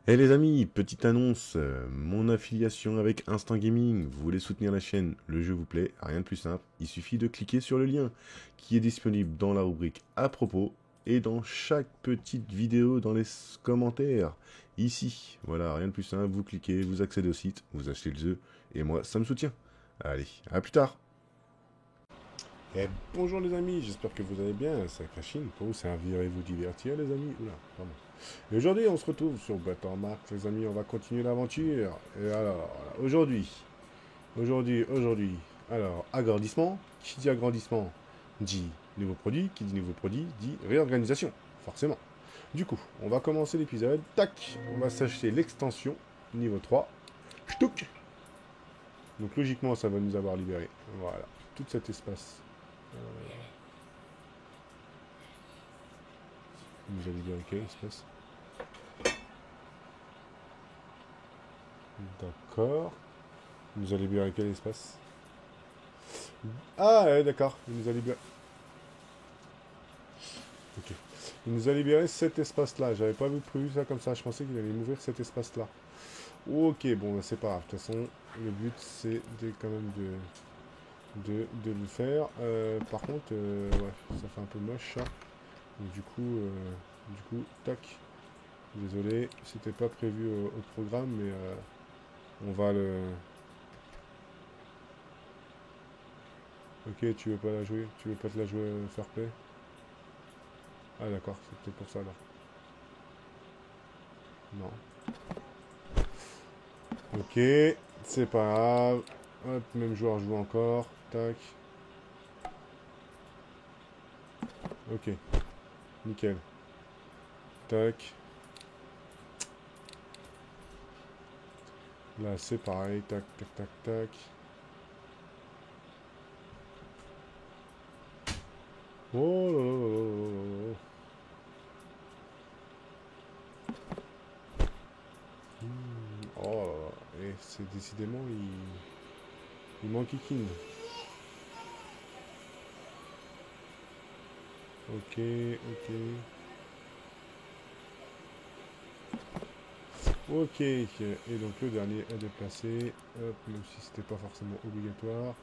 Eh les amis, petite annonce, mon affiliation avec Instant Gaming, vous voulez soutenir la chaîne, le jeu vous plaît, rien de plus simple, il suffit de cliquer sur le lien qui est disponible dans la rubrique à propos et dans chaque petite vidéo dans les commentaires, ici. Voilà, rien de plus simple, vous cliquez, vous accédez au site, vous achetez le jeu, et moi ça me soutient. Allez, à plus tard. Et bonjour les amis, j'espère que vous allez bien, c'est Crashing pour vous servir et vous divertir les amis. Oula, pardon. Et aujourd'hui, on se retrouve sur Bettermark, les amis, on va continuer l'aventure. Et alors, voilà, aujourd'hui, alors, agrandissement. Qui dit agrandissement dit nouveau produit. Qui dit nouveau produit dit réorganisation, forcément. Du coup, on va commencer l'épisode. Tac, on va s'acheter l'extension, niveau 3. Ch'touk. Donc logiquement, ça va nous avoir libéré. Voilà, tout cet espace. Il nous a libéré quel espace? D'accord. Il nous a libéré quel espace? Ah, ouais, d'accord. Il nous a libéré. Ok. Il nous a libéré cet espace-là. J'avais pas vu prévu ça comme ça. Je pensais qu'il allait m'ouvrir cet espace-là. Ok, bon, bah, c'est pas grave. De toute façon, le but, c'est quand même de le faire. Par contre, ouais, ça fait un peu moche, ça. Donc, du coup, tac. Désolé, c'était pas prévu au programme, mais on va le... Ok, tu veux pas la jouer? Tu veux pas te la jouer fair play? Ah d'accord, c'est peut-être pour ça, là. Non. Ok, c'est pas grave. Hop, même joueur joue encore. Tac. Ok, nickel. Tac. Là, c'est pareil. Tac, tac, tac, tac. Oh là là là là là là. Oh là là. Et c'est décidément, il m'enquiquine. Ok, ok. Ok. Et donc le dernier à déplacer. Hop, même si c'était pas forcément obligatoire.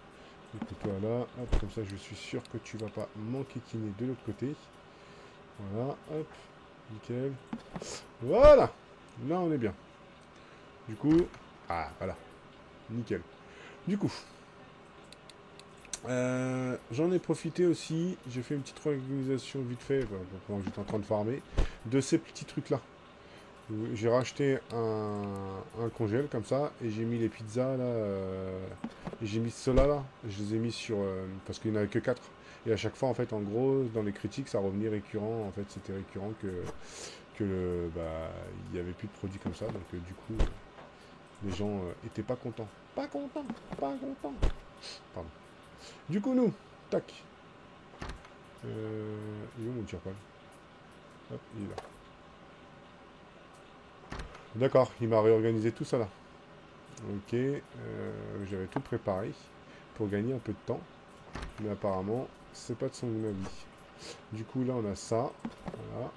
Écoute-toi là. Hop, comme ça, je suis sûr que tu vas pas m'enquiquiner de l'autre côté. Voilà, hop. Nickel. Voilà. Là, on est bien. Du coup... Ah, voilà. Nickel. Du coup, j'en ai profité aussi. J'ai fait une petite organisation vite fait, voilà, pendant que j'étais en train de farmer, de ces petits trucs-là. J'ai racheté un congèle comme ça, et j'ai mis les pizzas là, et j'ai mis ceux-là là, je les ai mis sur, parce qu'il n'y en avait que 4. Et à chaque fois, en fait, en gros, dans les critiques, ça revenait récurrent, en fait, c'était récurrent bah, il n'y avait plus de produits comme ça, donc du coup, les gens étaient pas contents. Pas contents, pas contents. Pardon. Du coup, nous, tac. Il est où mon tire-balle? Hop, il est là. D'accord, il m'a réorganisé tout ça là. Ok, j'avais tout préparé pour gagner un peu de temps. Mais apparemment, c'est pas de son avis. Du coup, là, on a ça. Voilà.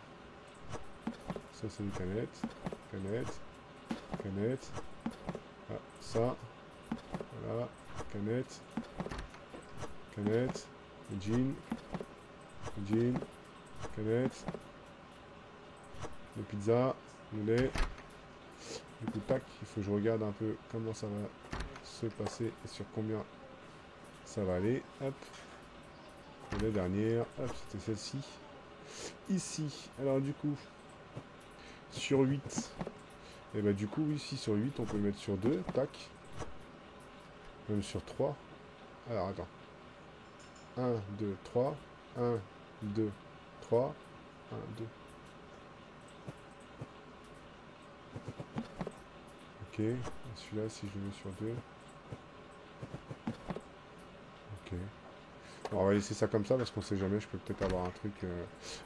Ça, c'est une canette. Canette. Canette. Ah, ça. Voilà. Canette. Canette. Jean. Jean. Canette. Le pizza. Le lait. Du coup, tac, il faut que je regarde un peu comment ça va se passer et sur combien ça va aller. Hop. Et la dernière, hop, c'était celle-ci. Ici, alors du coup, sur 8. Et bah du coup, ici sur 8, on peut le mettre sur 2, tac. Même sur 3. Alors attends. 1, 2, 3. 1, 2, 3. 1, 2. Ok. Et celui-là, si je le mets sur 2. Ok. Bon, on va laisser ça comme ça parce qu'on sait jamais, je peux peut-être avoir un truc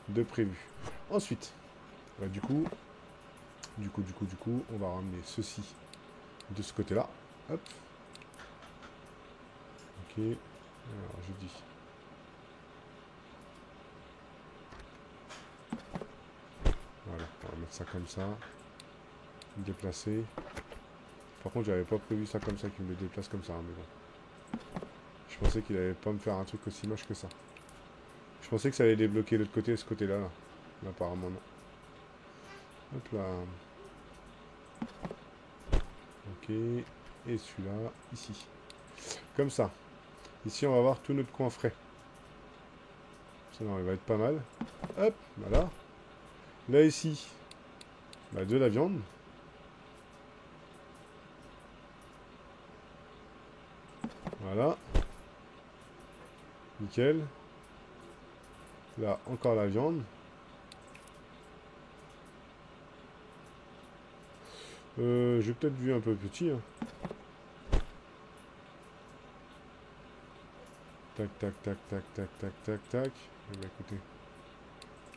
de prévu. Ensuite, bah, du coup, on va ramener ceci de ce côté-là. Hop. Ok. Alors, je dis. Voilà, on va mettre ça comme ça. déplacer. Par contre, j'avais pas prévu ça comme ça, qu'il me le déplace comme ça, hein, mais bon. Je pensais qu'il allait pas me faire un truc aussi moche que ça. Je pensais que ça allait débloquer l'autre côté et ce côté-là. Là. Mais apparemment, non. Hop là. Ok. Et celui-là, ici. Comme ça. Ici, on va avoir tout notre coin frais. Ça, non, il va être pas mal. Hop, voilà. Là, ici, bah, de la viande. Voilà. Nickel. Là, encore la viande. J'ai peut-être vu un peu petit. Hein. Tac, tac, tac, tac, tac, tac, tac, tac. Eh bien, écoutez.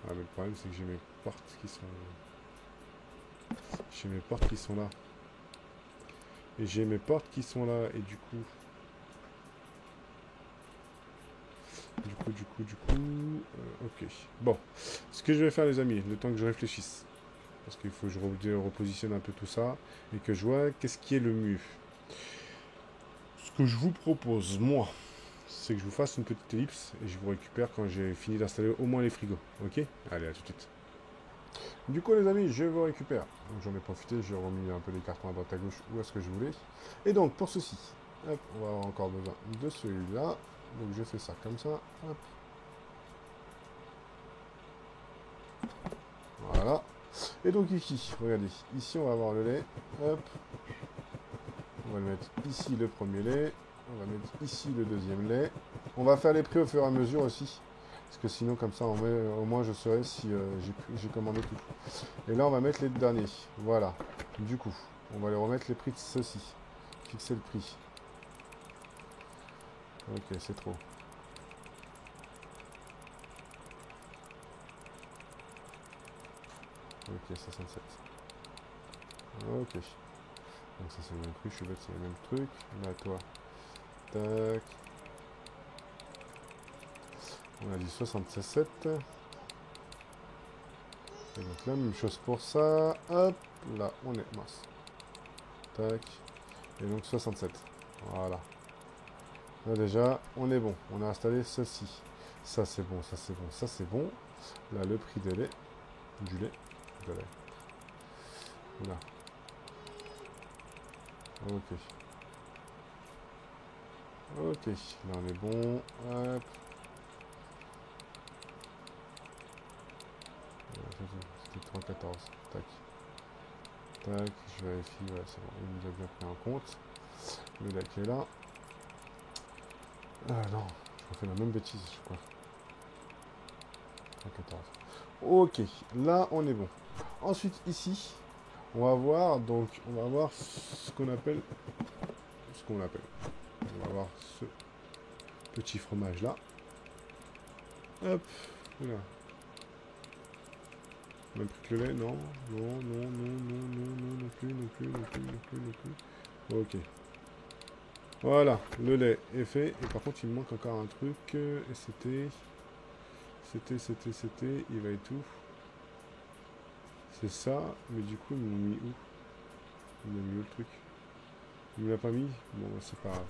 Ah, mais le problème, c'est que j'ai mes portes qui sont... J'ai mes portes qui sont là. Et j'ai mes portes qui sont là. Et du coup... ok. Bon. Ce que je vais faire, les amis, le temps que je réfléchisse. Parce qu'il faut que je repositionne un peu tout ça. Et que je vois qu'est-ce qui est le mieux. Ce que je vous propose, moi, c'est que je vous fasse une petite ellipse. Et je vous récupère quand j'ai fini d'installer au moins les frigos. Ok? Allez, à tout de suite. Du coup, les amis, je vous récupère. Donc, j'en ai profité, j'ai remis un peu les cartons à droite à gauche où est-ce que je voulais. Et donc, pour ceci, hop, on va avoir encore besoin de celui-là. Donc, je fais ça comme ça. Hop. Voilà. Et donc, ici, regardez. Ici, on va avoir le lait. Hop. On va le mettre ici, le premier lait. On va mettre ici le deuxième lait. On va faire les prix au fur et à mesure aussi. Parce que sinon, comme ça, au moins, je saurai si j'ai commandé tout. Et là, on va mettre les derniers. Voilà. Du coup, on va les remettre les prix de ceci. Fixer le prix. Ok, c'est trop. Ok, 67. Ok. Donc ça, c'est le même prix. Je suis bête, c'est le même truc. Là, toi. Tac. On a dit 67. Et donc la même chose pour ça. Hop, là, on est mince. Tac. Et donc 67. Voilà. Là déjà, on est bon. On a installé ceci. Ça c'est bon, ça c'est bon, ça c'est bon. Là, le prix de lait. Du lait. De lait. Là. Ok. Ok. Là, on est bon. Hop. C'était 3,14. Tac. Tac. Je vérifie. Ouais, c'est bon. Il nous a bien pris en compte. Le lait qui est là. Ah non. Je refais la même bêtise, je crois. 3,14. Ok. Là, on est bon. Ensuite, ici, on va voir, donc, on va voir ce qu'on appelle, on va voir ce petit fromage là. Hop, voilà. Même prix que le lait, non, non plus. Ok. Voilà, le lait est fait. Et par contre, il me manque encore un truc. Et c'était, il va être où? C'est ça, mais du coup, ils m'ont mis où? Il m'a mis où le truc? Il me l'a pas mis? Bon, bah, c'est pas grave.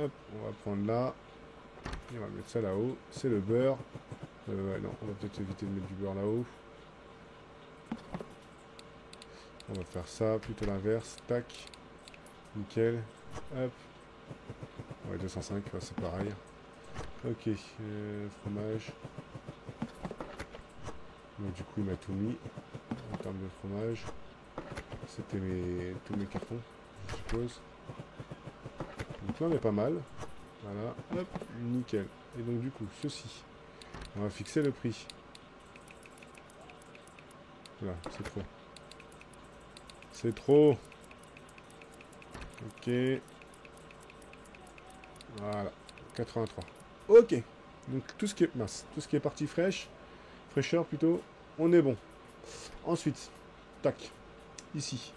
Hop, on va prendre là. Et on va mettre ça là-haut. C'est le beurre. Ouais, non, on va peut-être éviter de mettre du beurre là-haut. On va faire ça, plutôt l'inverse. Tac. Nickel. Hop. Ouais, 205, ouais, c'est pareil. Ok, fromage. Donc du coup, il m'a tout mis. En termes de fromage. C'était tous mes cartons, je suppose. Donc là, on est pas mal. Voilà. Hop, nickel. Et donc du coup, ceci. On va fixer le prix. Voilà, c'est trop. C'est trop. Ok. Voilà. 83. Ok. Donc tout ce qui est mince, tout ce qui est partie fraîcheur plutôt, on est bon. Ensuite, tac. Ici.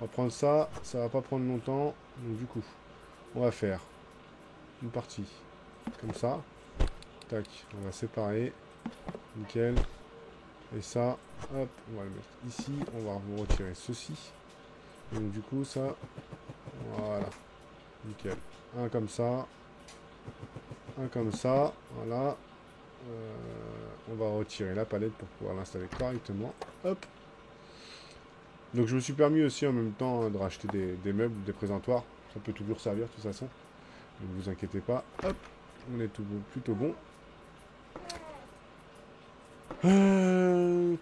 On va prendre ça. Ça va pas prendre longtemps. Donc du coup, on va faire une partie comme ça. Tac. On va séparer. Nickel. Et ça, hop, on va le mettre ici. On va vous retirer ceci. Donc du coup, ça... Voilà. Nickel. Un comme ça. Un comme ça. Voilà. On va retirer la palette pour pouvoir l'installer correctement. Hop. Donc je me suis permis aussi en même temps de racheter des meubles, des présentoirs. Ça peut toujours servir de toute façon. Ne vous inquiétez pas. Hop. On est tout bon, plutôt bon.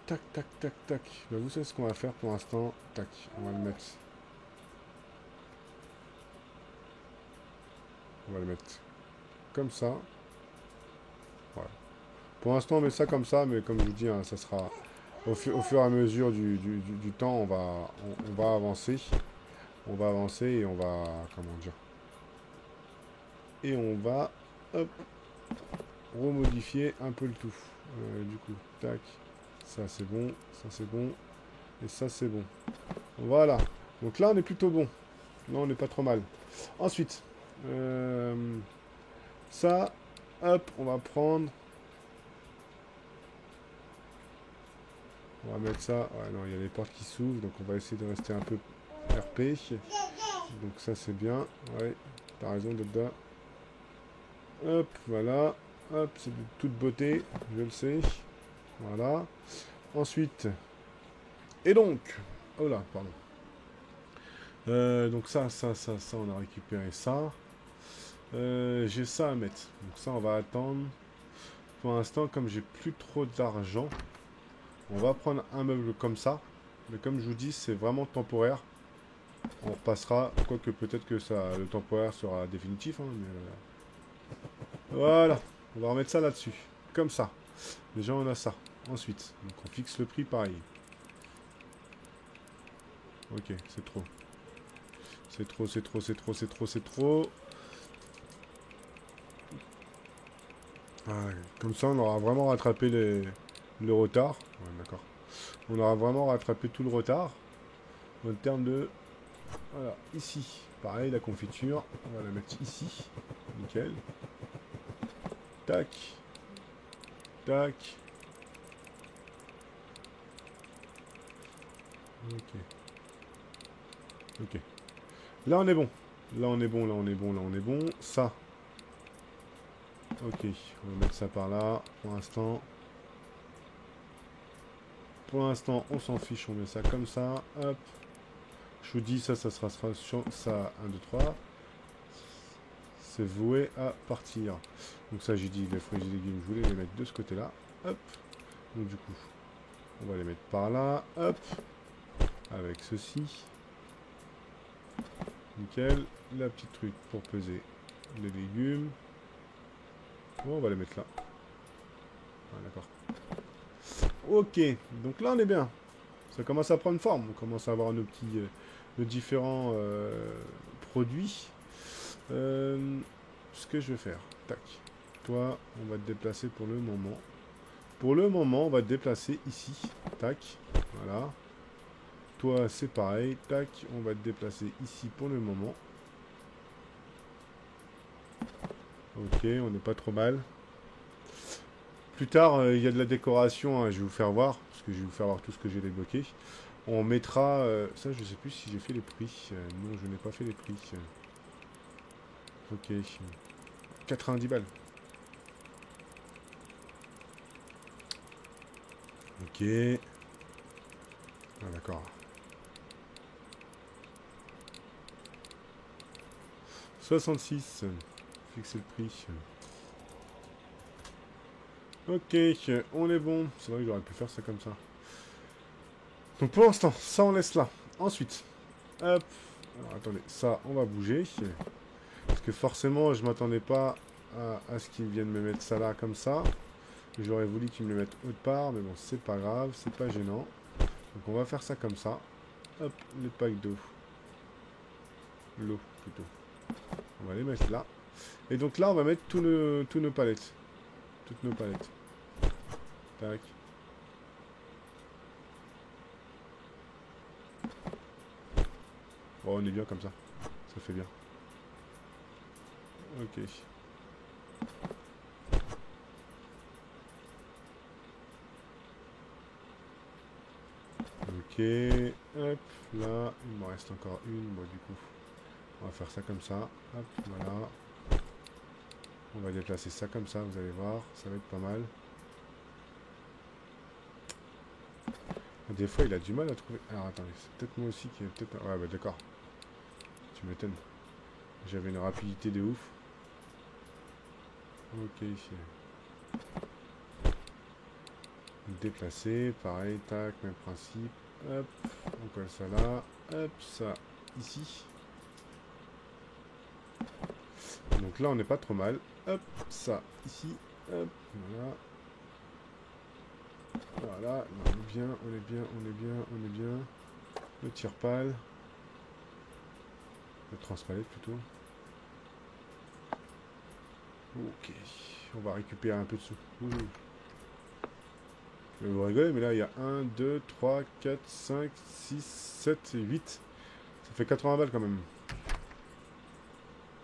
Tac, tac, tac, tac. Ben, vous savez ce qu'on va faire pour l'instant. Tac, on va le mettre. On va le mettre comme ça. Voilà. Pour l'instant, on met ça comme ça, mais comme je vous dis, hein, ça sera au fur et à mesure du temps, on va avancer. On va avancer et on va, comment dire, et on va, hop, remodifier un peu le tout. Du coup, tac, ça c'est bon, ça c'est bon, et ça c'est bon. Voilà. Donc là, on est plutôt bon. Là, on n'est pas trop mal. Ensuite, ça, hop, on va prendre. On va mettre ça. Ouais, non, il y a les portes qui s'ouvrent, donc on va essayer de rester un peu RP. Donc ça, c'est bien. Ouais, t'as raison, Doda. Hop, voilà. Hop, c'est de toute beauté, je le sais. Voilà. Ensuite, et donc, oh là, pardon. Donc ça, on a récupéré ça. J'ai ça à mettre. Donc ça, on va attendre. Pour l'instant, comme j'ai plus trop d'argent, on va prendre un meuble comme ça. Mais comme je vous dis, c'est vraiment temporaire. On repassera, quoique peut-être que ça, le temporaire sera définitif. Hein, mais voilà, on va remettre ça là-dessus. Comme ça. Déjà, on a ça. Ensuite, donc on fixe le prix pareil. Ok, c'est trop. C'est trop, c'est trop, c'est trop, c'est trop, c'est trop. Ouais, comme ça, on aura vraiment rattrapé le retard. Ouais, d'accord. On aura vraiment rattrapé tout le retard. En termes de... Voilà, ici. Pareil, la confiture. On va la mettre ici. Nickel. Tac. Tac. Ok. Ok. Là, on est bon. Là, on est bon, là, on est bon, là, on est bon. Ça. Ok. On va mettre ça par là. Pour l'instant... Pour l'instant, on s'en fiche, on met ça comme ça. Hop. Je vous dis, ça sera sur ça. 1, 2, 3. C'est voué à partir. Donc ça, j'ai dit, les fruits et légumes, je voulais les mettre de ce côté-là. Hop. Donc du coup, on va les mettre par là. Hop. Avec ceci. Nickel. La petite truc pour peser les légumes. Bon, on va les mettre là. Ah, d'accord. Ok, donc là on est bien. Ça commence à prendre forme. On commence à avoir nos petits, nos différents produits. Ce que je vais faire. Tac. Toi, on va te déplacer pour le moment. Pour le moment, on va te déplacer ici. Tac. Voilà. Toi, c'est pareil. Tac. On va te déplacer ici pour le moment. Ok, on n'est pas trop mal. Plus tard, il y a de la décoration, hein, je vais vous faire voir, parce que je vais vous faire voir tout ce que j'ai débloqué. On mettra... ça, je sais plus si j'ai fait les prix. Non, je n'ai pas fait les prix. Ok. 90 balles. Ok. Ah, d'accord. 66. Fixer le prix. Ok, on est bon. C'est vrai que j'aurais pu faire ça comme ça. Donc pour l'instant, ça on laisse là. Ensuite, hop. Alors attendez, ça on va bouger. Parce que forcément, je m'attendais pas à ce qu'ils viennent me mettre ça là comme ça. J'aurais voulu qu'ils me le mettent autre part, mais bon, c'est pas grave, c'est pas gênant. Donc on va faire ça comme ça. Hop, les packs d'eau. L'eau plutôt. On va les mettre là. Et donc là, on va mettre tous nos palettes. Toutes nos palettes. Tac. Bon, on est bien comme ça. Ça fait bien. Ok. Ok. Hop, là, il m'en reste encore une. Bon, du coup, on va faire ça comme ça. Hop, voilà. On va déplacer ça comme ça, vous allez voir. Ça va être pas mal. Des fois, il a du mal à trouver... Alors, attendez, c'est peut-être moi aussi qui est peut-être... Ouais, bah d'accord. Tu m'étonnes. J'avais une rapidité de ouf. Ok, ici. Déplacer, pareil, tac, même principe. Hop, on colle ça là. Hop, ça ici. Donc là, on n'est pas trop mal. Hop, ça ici. Hop, voilà. Voilà, on est bien, on est bien, on est bien, on est bien. Le tire-pale. Le transpalette plutôt. Ok, on va récupérer un peu de sous. Vous rigolez, mais là il y a 1, 2, 3, 4, 5, 6, 7 et 8. Ça fait 80 balles quand même.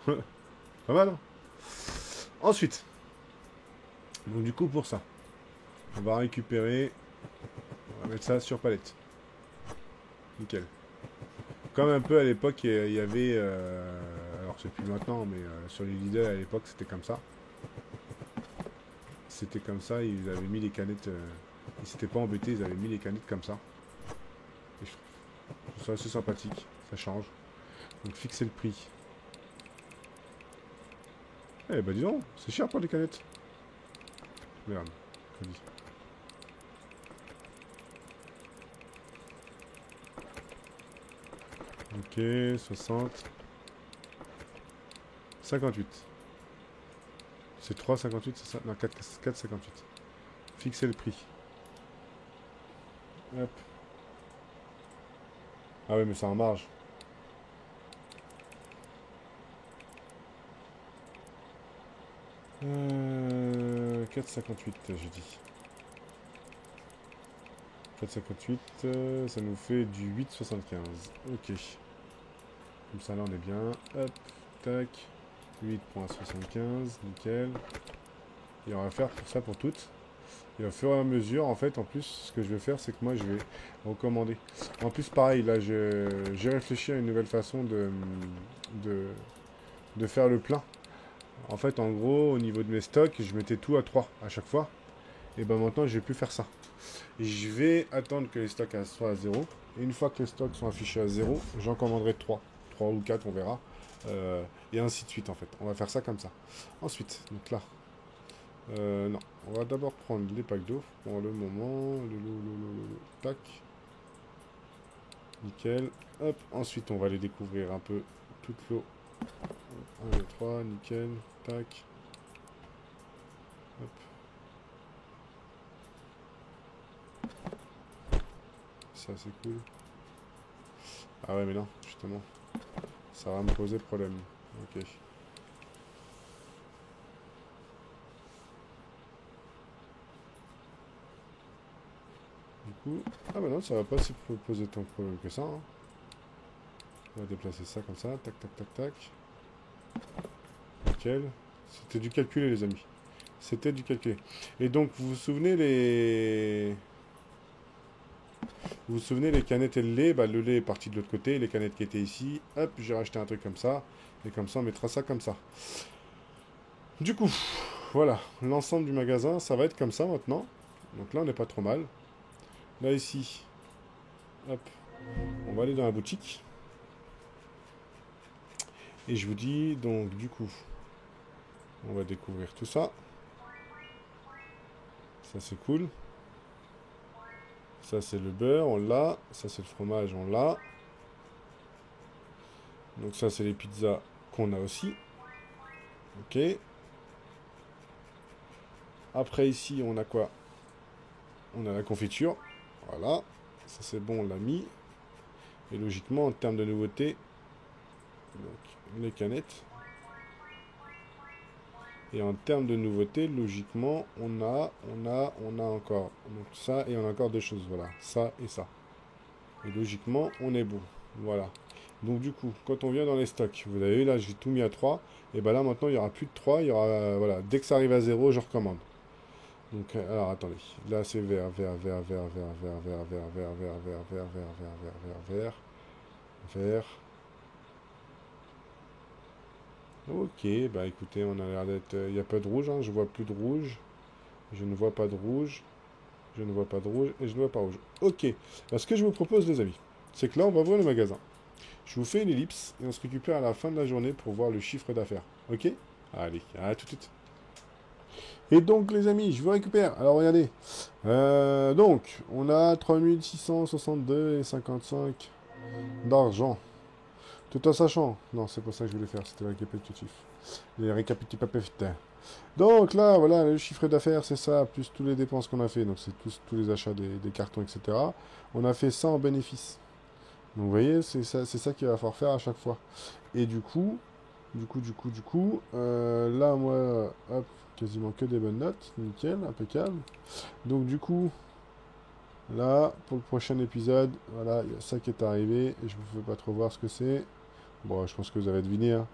Pas mal, hein. Ensuite, donc du coup pour ça, on va récupérer, on va mettre ça sur palette. Nickel. Comme un peu à l'époque, il y avait, alors c'est plus maintenant, mais sur les leaders à l'époque c'était comme ça. C'était comme ça, ils avaient mis les canettes, ils s'étaient pas embêtés, ils avaient mis les canettes comme ça. Et je trouve ça assez sympathique, ça change. Donc fixer le prix. Eh bah dis donc, c'est cher pour les canettes. Merde, crédit. Ok, 60. 58. C'est 3,58, c'est ça? Non, 4,58. Fixer le prix. Hop. Ah ouais, mais c'est en marge. Euh, 4,58, j'ai dit. 4,58, ça nous fait du 8,75. Ok. Comme ça, là, on est bien. Hop, tac. 8,75, nickel. Et on va faire pour ça pour toutes. Et au fur et à mesure, en fait, en plus, ce que je vais faire, c'est que moi, je vais recommander. En plus, pareil, là, j'ai réfléchi à une nouvelle façon de faire le plein. En fait, en gros, au niveau de mes stocks, je mettais tout à 3 à chaque fois. Et ben maintenant, je vais plus faire ça. Et je vais attendre que les stocks soient à 0. Et une fois que les stocks sont affichés à 0, j'en commanderai 3. 3 ou 4, on verra. Et ainsi de suite, en fait. On va faire ça comme ça. Ensuite, donc là. Non, on va d'abord prendre les packs d'eau pour le moment. Tac. Nickel. Hop. Ensuite, on va les découvrir un peu. Toute l'eau. 1, 2, 3. Nickel. Tac. Hop. Ça, c'est cool. Ah ouais, mais non, justement. Ça va me poser problème. Ok. Du coup... Ah bah non, ça va pas se poser tant de problème que ça. Hein. On va déplacer ça comme ça. Tac, tac, tac, tac. Nickel. C'était du calculé, les amis. C'était du calculé. Et donc, vous vous souvenez les... Vous vous souvenez les canettes et le lait? Bah, le lait est parti de l'autre côté. Les canettes qui étaient ici. Hop, j'ai racheté un truc comme ça. Et comme ça, on mettra ça comme ça. Du coup, voilà. L'ensemble du magasin, ça va être comme ça maintenant. Donc là, on n'est pas trop mal. Là, ici. Hop. On va aller dans la boutique. Et je vous dis, donc, du coup, on va découvrir tout ça. Ça, c'est cool. Ça, c'est le beurre, on l'a. Ça, c'est le fromage, on l'a. Donc ça, c'est les pizzas qu'on a aussi. Ok. Après, ici, on a quoi? On a la confiture. Voilà. Ça, c'est bon, on l'a mis. Et logiquement, en termes de nouveautés, donc, les canettes. Et en termes de nouveautés, logiquement, on a encore donc ça et on a encore deux choses. Voilà, ça et ça. Et logiquement, on est bon. Voilà. Donc du coup, quand on vient dans les stocks, vous avez vu là, j'ai tout mis à 3. Et ben là, maintenant, il n'y aura plus de 3. Il y aura, voilà, dès que ça arrive à 0, je recommande. Donc, alors, attendez. Là, c'est vert, vert, vert, vert, vert, vert, vert, vert, vert, vert, vert, vert, vert, vert, vert, vert, vert, vert. Ok, bah écoutez, on a l'air d'être... Il n'y a pas de rouge, hein, je vois plus de rouge. Je ne vois pas de rouge. Je ne vois pas de rouge et je ne vois pas rouge. Ok, alors ce que je vous propose les amis, c'est que là on va ouvrir le magasin. Je vous fais une ellipse et on se récupère à la fin de la journée pour voir le chiffre d'affaires. Ok? Allez, à tout de suite. Et donc les amis, je vous récupère. Alors regardez. Donc, on a 3662,55 d'argent. Tout en sachant. Non, c'est pas ça que je voulais faire, c'était le récapitulatif. Les récapitulatifs. Donc là, voilà, le chiffre d'affaires, c'est ça, plus toutes les dépenses qu'on a fait. Donc c'est tous les achats des cartons, etc. On a fait ça en bénéfice. Donc vous voyez, c'est ça qu'il va falloir faire à chaque fois. Et là, moi, hop, quasiment que des bonnes notes. Nickel, impeccable. Donc du coup, là, pour le prochain épisode, voilà, il y a ça qui est arrivé. Et je ne vous fais pas trop voir ce que c'est. Bon, je pense que vous avez deviné, hein.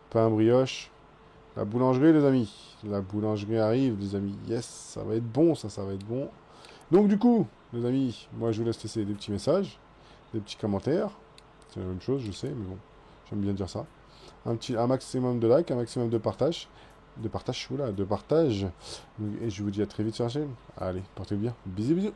Pain brioche. La boulangerie, les amis. La boulangerie arrive, les amis. Yes, ça va être bon, ça va être bon. Donc, du coup, les amis, moi, je vous laisse laisser des petits messages, des petits commentaires. C'est la même chose, je sais, mais bon, j'aime bien dire ça. Un maximum de likes, un maximum de partage. De partage. Et je vous dis à très vite sur la chaîne. Allez, portez-vous bien. Bisous, bisous.